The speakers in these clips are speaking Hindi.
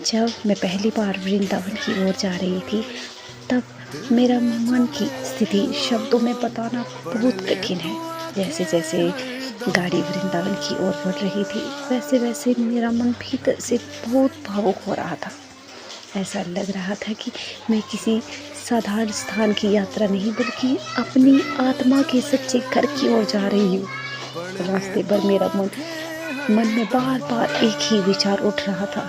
जब मैं पहली बार वृंदावन की ओर जा रही थी, तब मेरा मन की स्थिति शब्दों में बताना बहुत कठिन है। जैसे जैसे गाड़ी वृंदावन की ओर बढ़ रही थी, वैसे वैसे मेरा मन भीतर से बहुत भावुक हो रहा था। ऐसा लग रहा था कि मैं किसी साधारण स्थान की यात्रा नहीं, बल्कि अपनी आत्मा के सच्चे घर की ओर जा रही हूँ। रास्ते पर मेरा मन में बार बार एक ही विचार उठ रहा था,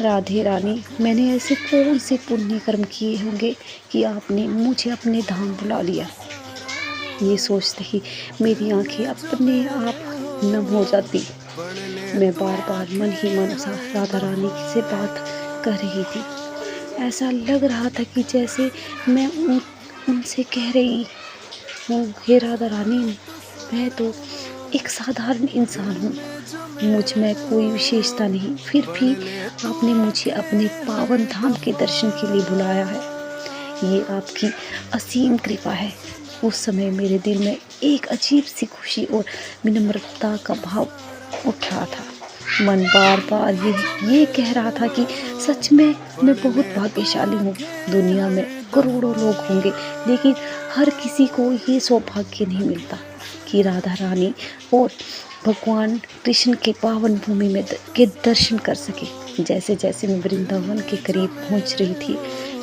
राधे रानी, मैंने ऐसे कौन से पुण्य कर्म किए होंगे कि आपने मुझे अपने धाम बुला लिया। ये सोचते ही मेरी आंखें अपने आप नम हो जाती। मैं बार बार मन ही मन सा राधा रानी से बात कर रही थी। ऐसा लग रहा था कि जैसे मैं उनसे कह रही हूँ, हे राधा रानी, मैं तो एक साधारण इंसान हूँ, मुझ में कोई विशेषता नहीं, फिर भी आपने मुझे अपने पावन धाम के दर्शन के लिए बुलाया है। ये आपकी असीम कृपा है। उस समय मेरे दिल में एक अजीब सी खुशी और विनम्रता का भाव उठ रहा था। मन बार बार ये कह रहा था कि सच में मैं बहुत भाग्यशाली हूँ। दुनिया में करोड़ों लोग होंगे, लेकिन हर किसी को ये सौभाग्य नहीं मिलता कि राधा रानी और भगवान कृष्ण के पावन भूमि में के दर्शन कर सके। जैसे जैसे मैं वृंदावन के करीब पहुंच रही थी,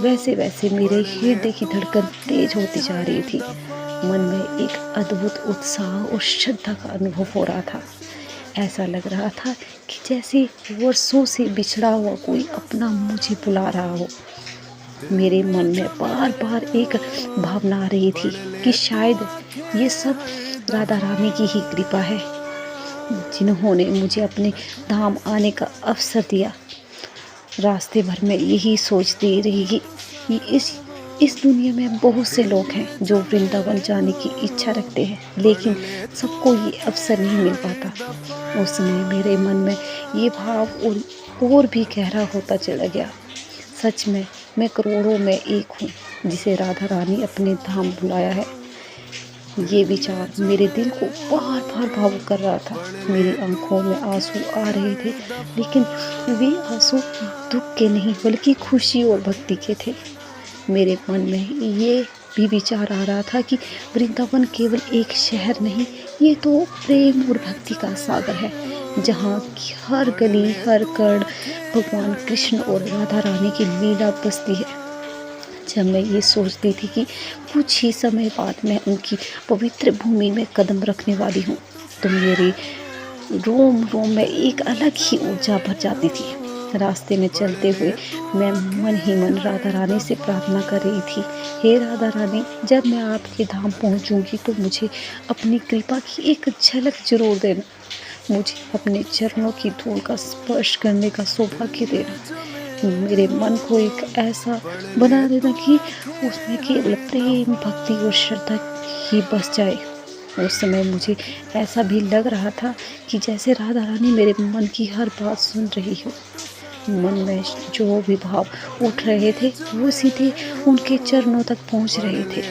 वैसे वैसे मेरे हृदय की धड़कन तेज होती जा रही थी। मन में एक अद्भुत उत्साह और श्रद्धा का अनुभव हो रहा था। ऐसा लग रहा था कि जैसे वर्षों से बिछड़ा हुआ कोई अपना मुझे बुला रहा हो। मेरे मन में बार बार एक भावना आ रही थी कि शायद ये सब राधा रानी की ही कृपा है, जिन्होंने मुझे अपने धाम आने का अवसर दिया। रास्ते भर में यही सोचती रही कि इस दुनिया में बहुत से लोग हैं जो वृंदावन जाने की इच्छा रखते हैं, लेकिन सबको ये अवसर नहीं मिल पाता। उस समय मेरे मन में ये भाव और भी गहरा होता चला गया। सच में मैं करोड़ों में एक हूँ जिसे राधा रानी अपने धाम बुलाया है। ये विचार मेरे दिल को बार बार भावुक कर रहा था। मेरी आंखों में आंसू आ रहे थे, लेकिन वे आंसू दुख के नहीं, बल्कि खुशी और भक्ति के थे। मेरे मन में ये भी विचार आ रहा था कि वृंदावन केवल एक शहर नहीं, ये तो प्रेम और भक्ति का सागर है, जहाँ की हर गली हर कण भगवान कृष्ण और राधा रानी की लीला बसती है। जब मैं ये सोचती थी कि कुछ ही समय बाद मैं उनकी पवित्र भूमि में कदम रखने वाली हूँ, तो मेरे रोम रोम में एक अलग ही ऊर्जा भर जाती थी। रास्ते में चलते हुए मैं मन ही मन राधा रानी से प्रार्थना कर रही थी, हे राधा रानी, जब मैं आपके धाम पहुँचूंगी तो मुझे अपनी कृपा की एक झलक जरूर देना। मुझे अपने चरणों की धूल का स्पर्श करने का सौभाग्य देना। मेरे मन को एक ऐसा बना देना कि उसमें केवल प्रेम, भक्ति और श्रद्धा ही बस जाए। उस समय मुझे ऐसा भी लग रहा था कि जैसे राधा रानी मेरे मन की हर बात सुन रही हो। मन में जो भी भाव उठ रहे थे वो सीधे उनके चरणों तक पहुंच रहे थे।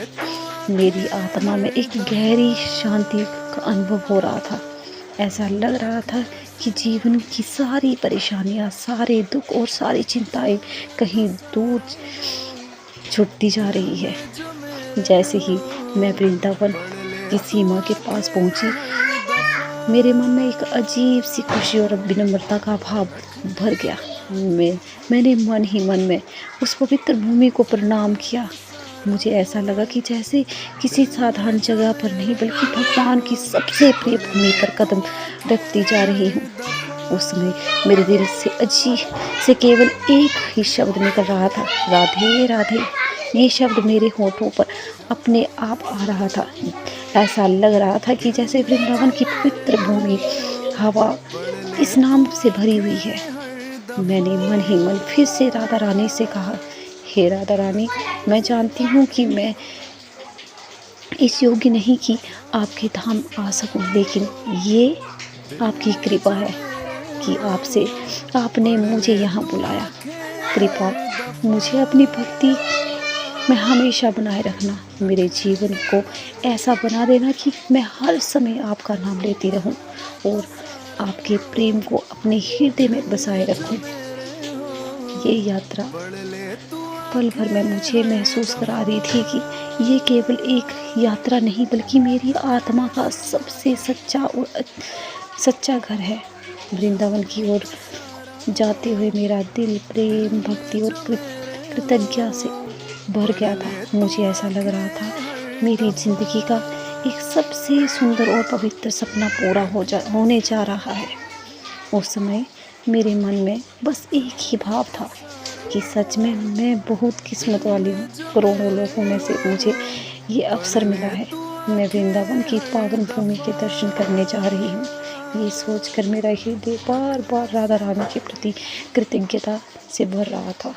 मेरी आत्मा में एक गहरी शांति का अनुभव हो रहा था। ऐसा लग रहा था कि जीवन की सारी परेशानियां, सारे दुख और सारी चिंताएं कहीं दूर छूटती जा रही है। जैसे ही मैं वृंदावन की सीमा के पास पहुंची, मेरे मन में एक अजीब सी खुशी और विनम्रता का भाव भर गया। मैंने मन ही मन में उस पवित्र भूमि को प्रणाम किया। मुझे ऐसा लगा कि जैसे किसी साधारण जगह पर नहीं, बल्कि भगवान की सबसे प्रिय भूमि पर कदम रखती जा रही हूँ। उस समय मेरे दिल से अजीब से केवल एक ही शब्द निकल रहा था, राधे राधे। ये शब्द मेरे होठों पर अपने आप आ रहा था। ऐसा लग रहा था कि जैसे वृंदावन की पवित्र भूमि हवा इस नाम से भरी हुई है। मैंने मन ही मन फिर से राधा रानी से कहा, हे राधा रानी, मैं जानती हूँ कि मैं इस योग्य नहीं कि आपके धाम आ सकूं, लेकिन ये आपकी कृपा है कि आपने मुझे यहाँ बुलाया। कृपा मुझे अपनी भक्ति में हमेशा बनाए रखना। मेरे जीवन को ऐसा बना देना कि मैं हर समय आपका नाम लेती रहूं और आपके प्रेम को अपने हृदय में बसाए रखूं। ये यात्रा पल भर में मुझे महसूस करा रही थी कि ये केवल एक यात्रा नहीं बल्कि मेरी आत्मा का सबसे सच्चा घर है। वृंदावन की ओर जाते हुए मेरा दिल प्रेम, भक्ति और कृतज्ञता से भर गया था। मुझे ऐसा लग रहा था मेरी ज़िंदगी का एक सबसे सुंदर और पवित्र सपना पूरा होने जा रहा है। उस समय मेरे मन में बस एक ही भाव था कि सच में मैं बहुत किस्मत वाली हूँ। करोड़ों लोगों में से मुझे ये अवसर मिला है। मैं वृंदावन की पावन भूमि के दर्शन करने जा रही हूँ। ये सोचकर मेरा हृदय बार बार राधा रानी के प्रति कृतज्ञता से भर रहा था।